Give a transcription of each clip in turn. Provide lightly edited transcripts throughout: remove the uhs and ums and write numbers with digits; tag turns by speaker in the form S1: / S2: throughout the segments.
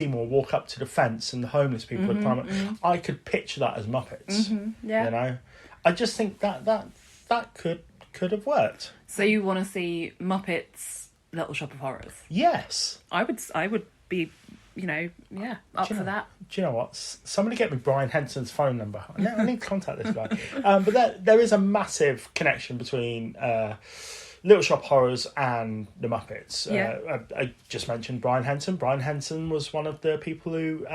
S1: Seymour walk up to the fence and the homeless people would climb up. I could picture that as Muppets.
S2: Yeah.
S1: You know, I just think that could have worked.
S2: So you want to see Muppets Little Shop of Horrors?
S1: Yes.
S2: I would be, up for that.
S1: Do you know what? Somebody get me Brian Henson's phone number. I need to contact this guy. But there is a massive connection between Little Shop Horrors and the Muppets.
S2: Yeah.
S1: I just mentioned Brian Henson. Brian Henson was one of the people who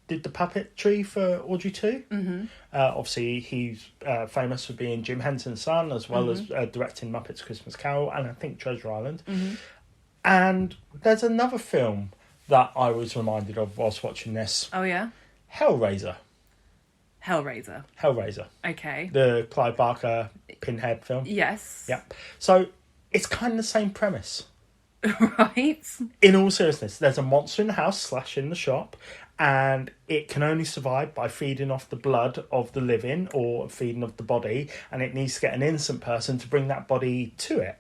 S1: did the puppetry for Audrey 2. Obviously, he's famous for being Jim Henson's son, as well as directing Muppets Christmas Carol and I think Treasure Island. And there's another film that I was reminded of whilst watching this.
S2: Oh, yeah?
S1: Hellraiser.
S2: Hellraiser. Okay.
S1: The Clive Barker Pinhead film.
S2: Yes.
S1: Yeah. So it's kind of the same premise.
S2: Right.
S1: In all seriousness, there's a monster in the house / in the shop, and it can only survive by feeding off the blood of the living or feeding off the body, and it needs to get an innocent person to bring that body to it.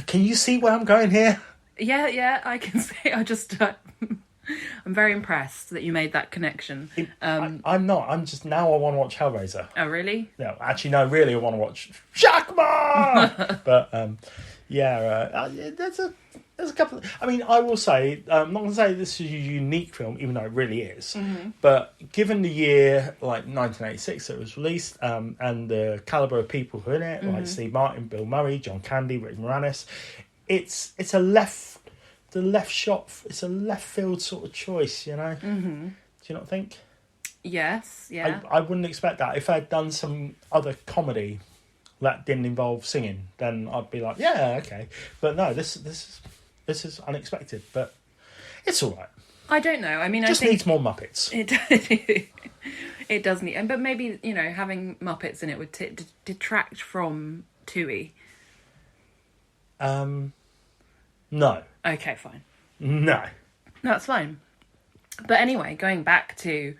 S1: Can you see where I'm going here?
S2: Yeah, I can see. I just... I'm very impressed that you made that connection.
S1: I'm not. I'm just... Now I want to watch Hellraiser.
S2: Oh, really?
S1: No, actually, no, really, I want to watch Shakma! But, there's a couple... I mean, I will say... I'm not going to say this is a unique film, even though it really is. But given the year, like, 1986 that it was released, and the calibre of people who are in it, like Steve Martin, Bill Murray, John Candy, Rick Moranis... It's a left field sort of choice, you know. Do you not think?
S2: Yes, yeah.
S1: I wouldn't expect that. If I'd done some other comedy that didn't involve singing, then I'd be like, yeah, okay. But no, this is unexpected, but it's all right.
S2: I don't know. I mean,
S1: just
S2: I think
S1: needs more Muppets.
S2: It does need, but maybe having Muppets in it would detract from Tooie.
S1: No.
S2: Okay, fine.
S1: No.
S2: That's fine. But anyway, going back to,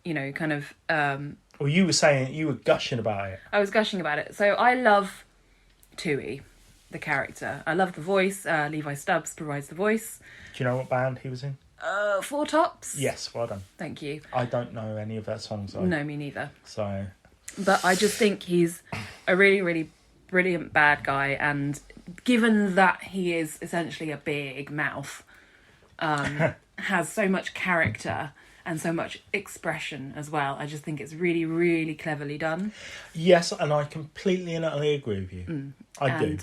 S2: kind of...
S1: Well, you were saying, you were gushing about it.
S2: I was gushing about it. So I love Tooie, the character. I love the voice. Levi Stubbs provides the voice.
S1: Do you know what band he was in?
S2: Four Tops.
S1: Yes, well done.
S2: Thank you.
S1: I don't know any of their songs, though.
S2: No, me neither.
S1: So...
S2: But I just think he's a really, really brilliant bad guy, and given that he is essentially a big mouth, has so much character and so much expression as well. I just think it's really, really cleverly done.
S1: Yes, and I completely and utterly agree with you. I do.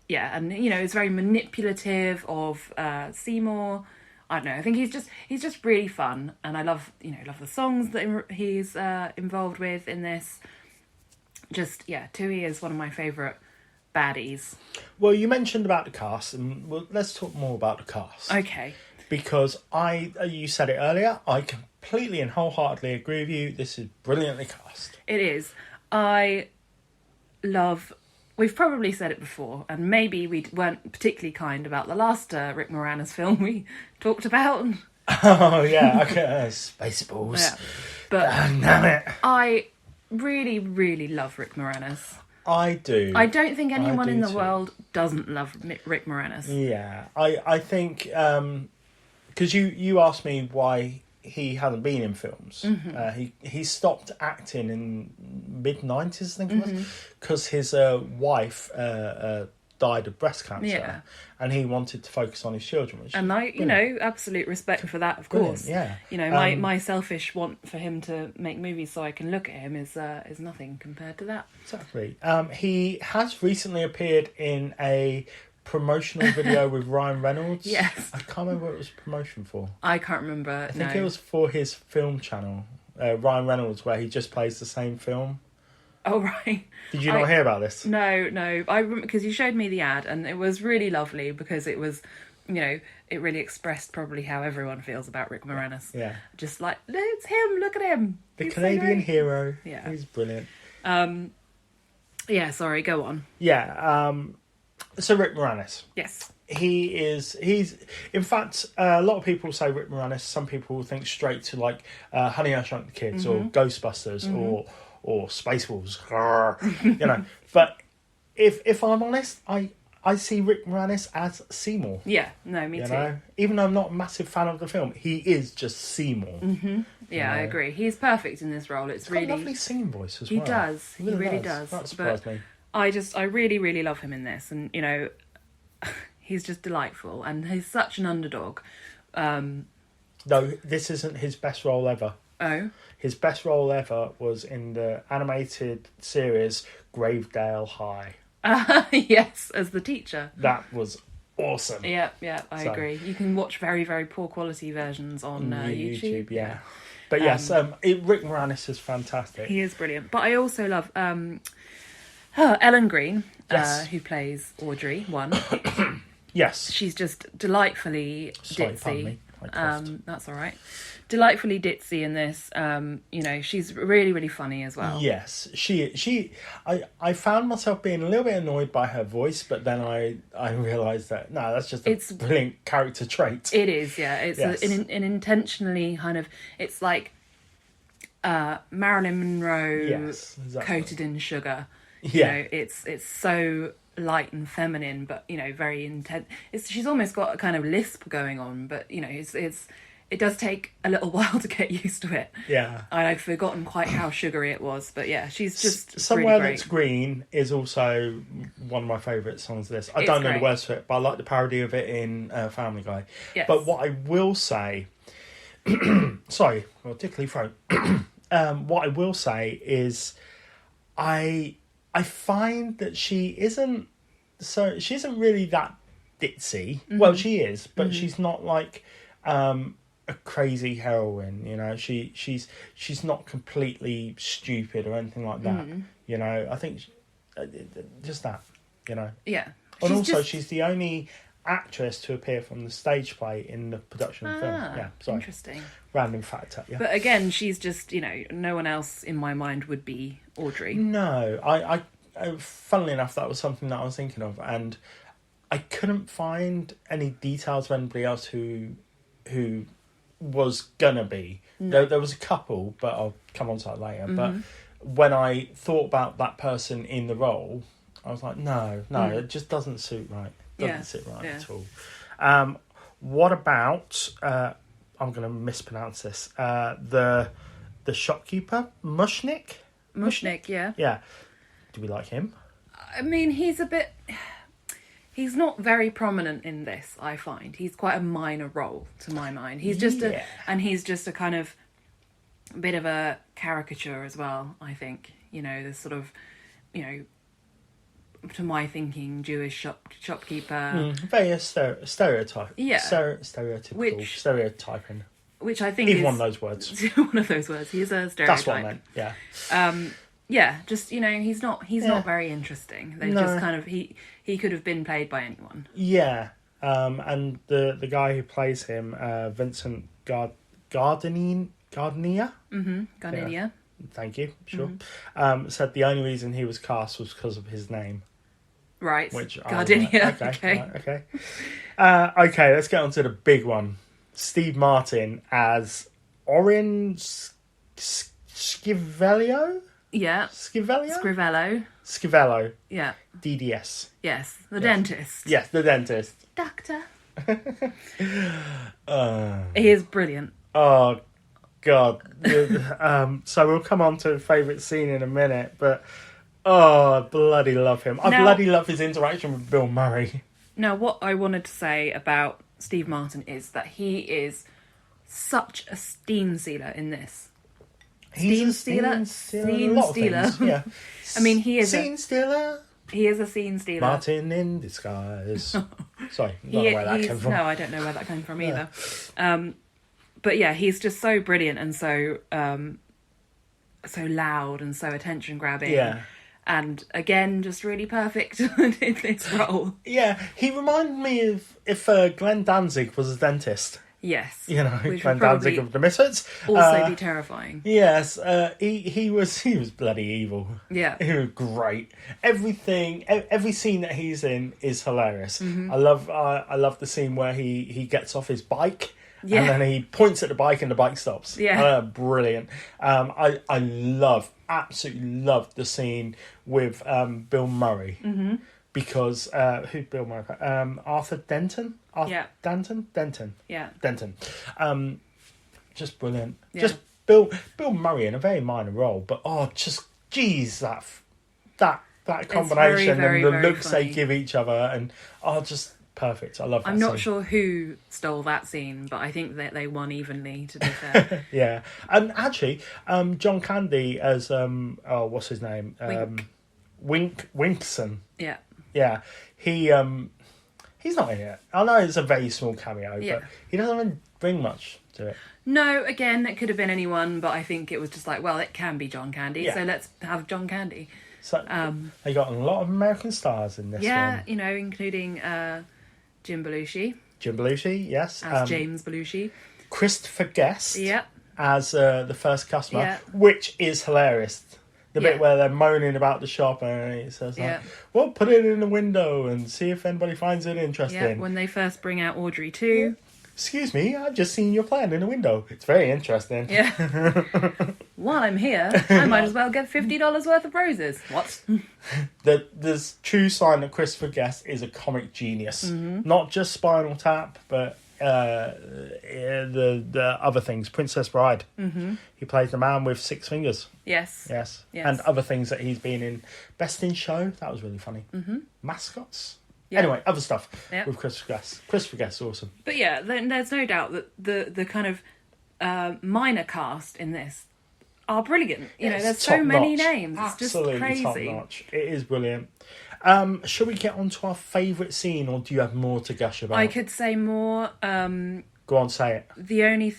S2: And it's very manipulative of Seymour. I don't know. I think he's just really fun, and I love the songs that he's involved with in this. Tooie is one of my favourite baddies.
S1: Well, you mentioned about the cast, and let's talk more about the cast.
S2: Okay. Because
S1: you said it earlier, I completely and wholeheartedly agree with you. This is brilliantly cast.
S2: It is. We've probably said it before, and maybe we weren't particularly kind about the last Rick Moranis film we talked about.
S1: Oh, yeah. Okay. Spaceballs.
S2: Yeah. But
S1: damn it.
S2: I really, really love Rick Moranis.
S1: I do.
S2: I don't think anyone in the world doesn't love Rick Moranis.
S1: Yeah. I think... Because you asked me why he hadn't been in films. He stopped acting in mid-90s, I think it was, because his wife died of breast cancer, and he wanted to focus on his children.
S2: And absolute respect for that, of course.
S1: Yeah.
S2: My selfish want for him to make movies so I can look at him is nothing compared to that.
S1: Exactly. He has recently appeared in a promotional video with Ryan Reynolds.
S2: Yes.
S1: I can't remember what it was promotion for.
S2: I can't remember.
S1: I think it was for his film channel, Ryan Reynolds, where he just plays the same film.
S2: Oh, right.
S1: Did you not hear about this?
S2: No. I remember because you showed me the ad, and it was really lovely because it was, it really expressed probably how everyone feels about Rick Moranis. Yeah. Just like, it's him, look at him.
S1: The Canadian hero.
S2: Yeah.
S1: He's brilliant.
S2: Yeah, sorry, go on.
S1: Yeah, so Rick Moranis.
S2: Yes.
S1: He's in fact, a lot of people say Rick Moranis. Some people will think straight to like Honey, I Shrunk the Kids or Ghostbusters or Spaceballs. But if I'm honest, I I see Rick Moranis as Seymour.
S2: Yeah, no, me too.
S1: Know? Even though I'm not a massive fan of the film, he is just Seymour.
S2: Mm-hmm. Yeah, I agree. He's perfect in this role. It's
S1: He's got a lovely singing voice as well.
S2: He does. He really does.
S1: That surprised me.
S2: I really, really love him in this. And, you know, he's just delightful. And he's such an underdog.
S1: No, this isn't his best role ever.
S2: Oh?
S1: His best role ever was in the animated series Gravedale High.
S2: Yes, as the teacher.
S1: That was awesome.
S2: Yeah, I agree. You can watch very, very poor quality versions on YouTube.
S1: Yeah. But yes, Rick Moranis is fantastic.
S2: He is brilliant. But I also love Ellen Green,
S1: Yes.
S2: who plays Audrey, one.
S1: Yes.
S2: She's just delightfully
S1: Sorry,
S2: ditzy.
S1: pardon me.
S2: That's all right. Delightfully ditzy in this. You know, she's really, really funny as well.
S1: Yes, I found myself being a little bit annoyed by her voice, but then I realised that no, that's just a brilliant character trait.
S2: It is, yeah. It's an intentionally kind of. It's like Marilyn Monroe coated in sugar. You know, it's so light and feminine, but you know, very intense. She's almost got a kind of lisp going on, but you know, it does take a little while to get used to it.
S1: Yeah.
S2: I've forgotten quite how sugary it was, but yeah, she's just
S1: Somewhere
S2: really
S1: That's Green is also one of my favourite songs of this. I don't know the words to it, but I like the parody of it in Family Guy.
S2: Yes.
S1: But what I will say, sorry, well, tickly throat. What I will say is, I find that she isn't really that ditzy. Mm-hmm. Well, she is, but she's not like a crazy heroine, you know. She's not completely stupid or anything like that. You know, I think just that, you know.
S2: Yeah.
S1: And also, she's the only actress to appear from the stage play in the production of the film. Yeah, sorry.
S2: Interesting.
S1: Random fact. Yeah.
S2: But again, she's just, you know, no one else in my mind would be Audrey.
S1: No, I funnily enough, that was something that I was thinking of, and I couldn't find any details of anybody else who was gonna be. No. There was a couple, but I'll come on to that later. Mm-hmm. But when I thought about that person in the role, I was like, no, it just doesn't suit right. Doesn't sit right at all. What about I'm going to mispronounce this. The shopkeeper, Mushnik?
S2: Mushnik, yeah.
S1: Yeah. Do we like him?
S2: I mean, he's not very prominent in this, I find. He's quite a minor role, to my mind. He's just he's just a kind of bit of a caricature as well, I think. You know, the sort of, you know, to my thinking, Jewish shopkeeper.
S1: Very stereotype.
S2: Yeah.
S1: Stereotypical. Stereotyping.
S2: Which I think
S1: is... one of those words.
S2: One of those words. He's a stereotype.
S1: That's what I meant, yeah.
S2: Yeah, just, you know, he's not very interesting. They just kind of... He could have been played by anyone.
S1: Yeah. And the guy who plays him, Vincent Gardenia?
S2: Mm-hmm. Gardenia.
S1: Yeah. Thank you. Sure. Mm-hmm. Said the only reason he was cast was because of his name.
S2: Right.
S1: Which
S2: Gardenia.
S1: Okay. Okay, let's get on to the big one. Steve Martin
S2: Yeah.
S1: as Scrivello? Scrivello.
S2: Yeah.
S1: DDS.
S2: Yes. The dentist.
S1: Yes, the dentist.
S2: Doctor. He is brilliant.
S1: Oh, God. So we'll come on to a favourite scene in a minute, but I bloody love him. I bloody love his interaction with Bill Murray.
S2: Now, what I wanted to say about Steve Martin is that he is such a scene stealer in this.
S1: He's a scene stealer. Yeah.
S2: I mean, he is
S1: scene stealer.
S2: He is a scene stealer.
S1: Martin in disguise. Sorry, I don't know where that came from.
S2: No, I don't know where that came from either. But yeah, he's just so brilliant and so loud and so attention grabbing.
S1: Yeah.
S2: And again, just really perfect in this role.
S1: Yeah, he reminded me of if Glenn Danzig was a dentist.
S2: Yes.
S1: You know, Glenn Danzig of the Misfits.
S2: Also be terrifying.
S1: Yes, he was bloody evil.
S2: Yeah.
S1: He was great. Every scene that he's in is hilarious.
S2: Mm-hmm.
S1: I love the scene where he gets off his bike.
S2: Yeah.
S1: And then he points at the bike and the bike stops.
S2: Yeah.
S1: Brilliant. I absolutely love the scene with Bill Murray.
S2: Mm-hmm.
S1: because who's Bill Murray? Arthur Denton. Denton.
S2: Yeah.
S1: Denton. Just brilliant.
S2: Yeah.
S1: Just Bill Murray in a very minor role, but just geez, that combination
S2: very,
S1: and the
S2: very
S1: looks
S2: funny.
S1: they give each other, and just perfect. I love that
S2: I'm not
S1: scene.
S2: sure who stole that scene, but I think that they won evenly, to be fair.
S1: Yeah, and actually, John Candy as what's his name? Winkson.
S2: Yeah.
S1: Yeah, he's not in it. I know it's a very small cameo,
S2: Yeah.
S1: but he doesn't really bring much to it.
S2: No, again, it could have been anyone, but I think it was just like, well, it can be John Candy,
S1: Yeah.
S2: so let's have John Candy.
S1: So they got a lot of American stars in this one.
S2: You know, including Jim Belushi
S1: Jim Belushi, yes.
S2: as James Belushi.
S1: Christopher Guest
S2: Yeah.
S1: as the first customer,
S2: Yeah.
S1: which is hilarious. The
S2: Yeah.
S1: bit where they're moaning about the shop and it says,
S2: Yeah.
S1: well, put it in the window and see if anybody finds it interesting.
S2: Yeah, when they first bring out Audrey too.
S1: Excuse me, I've just seen your plan in the window. It's very interesting.
S2: Yeah. While I'm here, I might as well get $50 worth of roses. What?
S1: The true sign that Christopher Guest is a comic genius.
S2: Mm-hmm.
S1: Not just Spinal Tap, but the other things. Princess Bride. Mm-hmm. He plays the man with 6 fingers.
S2: Yes.
S1: Yes.
S2: Yes.
S1: And other things that he's been in. Best in Show. That was really funny. Mm-hmm. Mascots.
S2: Yeah.
S1: Anyway, other stuff
S2: Yeah.
S1: with Christopher Guest. Christopher Guest's awesome.
S2: But yeah, there's no doubt that the kind of minor cast in this are brilliant. You know,
S1: It's
S2: there's so many
S1: top-notch.
S2: names. It's
S1: Absolutely
S2: just crazy.
S1: top notch. It is brilliant. Shall we get on to our favourite scene, or do you have more to gush about?
S2: I could say more.
S1: Go on, say it.
S2: The only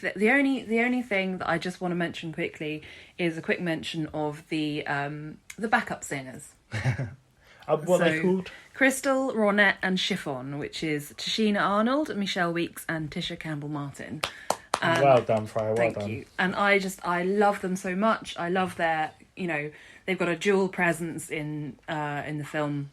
S2: thing that I just want to mention quickly is a quick mention of the backup singers.
S1: What are they
S2: So,
S1: called?
S2: Crystal, Ronette and Chiffon, which is Tashina Arnold, Michelle Weeks and Tisha Campbell-Martin.
S1: Well done, Freya. Well
S2: Thank
S1: done.
S2: you. And I love them so much. I love their, they've got a dual presence in the film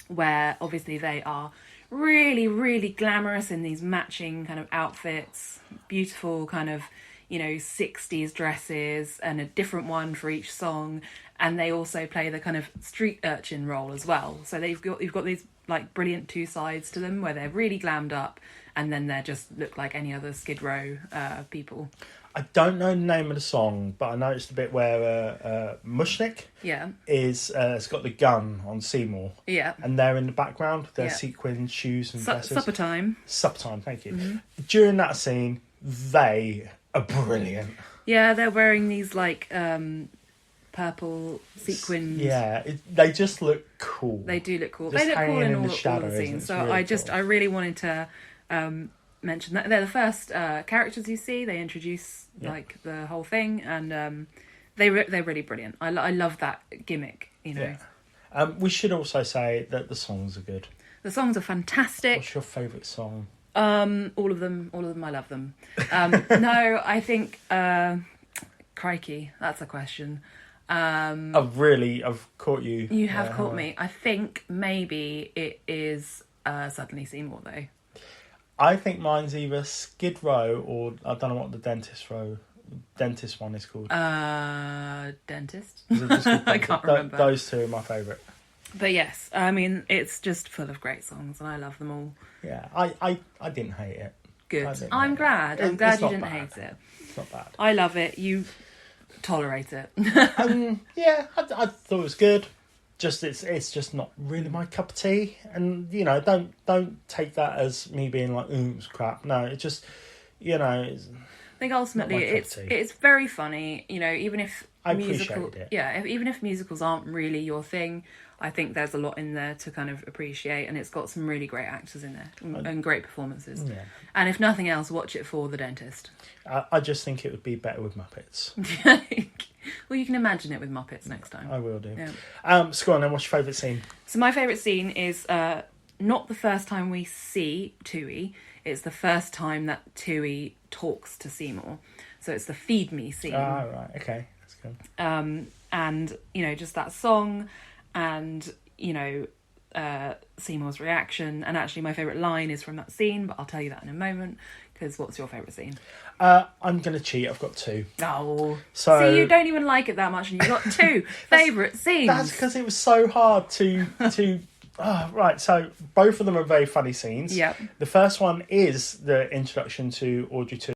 S2: where obviously they are really, really glamorous in these matching kind of outfits, beautiful kind of, 60s dresses and a different one for each song. And they also play the kind of street urchin role as well. So you've got these like brilliant two sides to them where they're really glammed up and then they just look like any other Skid Row people.
S1: I don't know the name of the song, but I noticed the bit where Mushnik is has got the gun on Seymour.
S2: Yeah.
S1: And they're in the background with their
S2: Yeah.
S1: sequin shoes and dresses.
S2: Supper time.
S1: Supper time, thank you.
S2: Mm-hmm.
S1: During that scene, they are brilliant.
S2: Yeah, they're wearing these like purple sequins.
S1: Yeah, they just look cool.
S2: They do look cool.
S1: Just
S2: They look cool
S1: hanging
S2: in
S1: in
S2: all
S1: the shadows,
S2: the scenes.
S1: it's
S2: So
S1: really cool.
S2: I really wanted to mention that they're the first characters you see. They introduce like the whole thing, and they're really brilliant. I love that gimmick.
S1: Yeah. We should also say that the songs are good.
S2: The songs are fantastic.
S1: What's your favourite song?
S2: All of them. I love them. No, I think crikey, that's a question.
S1: I've caught you.
S2: You have caught me. I think maybe it is Suddenly Seymour though.
S1: I think mine's either Skid Row or I don't know what the dentist one is called.
S2: Dentist.
S1: Is it just called
S2: I can't remember.
S1: Those two are my favourite.
S2: But yes, I mean it's just full of great songs and I love them all.
S1: Yeah, I didn't hate it.
S2: Good. I'm glad you didn't hate it.
S1: It's not bad.
S2: I love it. You tolerate it.
S1: Yeah, I thought it was good. Just it's just not really my cup of tea, and don't take that as me being like, ooh, it's crap. No, it just it's,
S2: I think ultimately
S1: not my cup of tea.
S2: it's very funny. Even if
S1: I appreciated it.
S2: even if musicals aren't really your thing, I think there's a lot in there to kind of appreciate, and it's got some really great actors in there and great performances.
S1: Yeah.
S2: And if nothing else, watch it for the dentist.
S1: I just think it would be better with Muppets.
S2: Well, you can imagine it with Muppets next time.
S1: I will do.
S2: Yeah.
S1: So go on then, what's your favourite scene?
S2: So my favourite scene is not the first time we see Tui. It's the first time that Tui talks to Seymour. So it's the Feed Me scene.
S1: Ah, right, okay, that's good.
S2: And, just that song and, Seymour's reaction. And actually my favourite line is from that scene, but I'll tell you that in a moment. Because what's your favourite scene?
S1: I'm going to cheat. I've got two.
S2: Oh.
S1: So
S2: see, you don't even like it that much and you've got two favourite scenes.
S1: That's because it was so hard to Oh, right. So both of them are very funny scenes.
S2: Yeah.
S1: The first one is the introduction to Audrey 2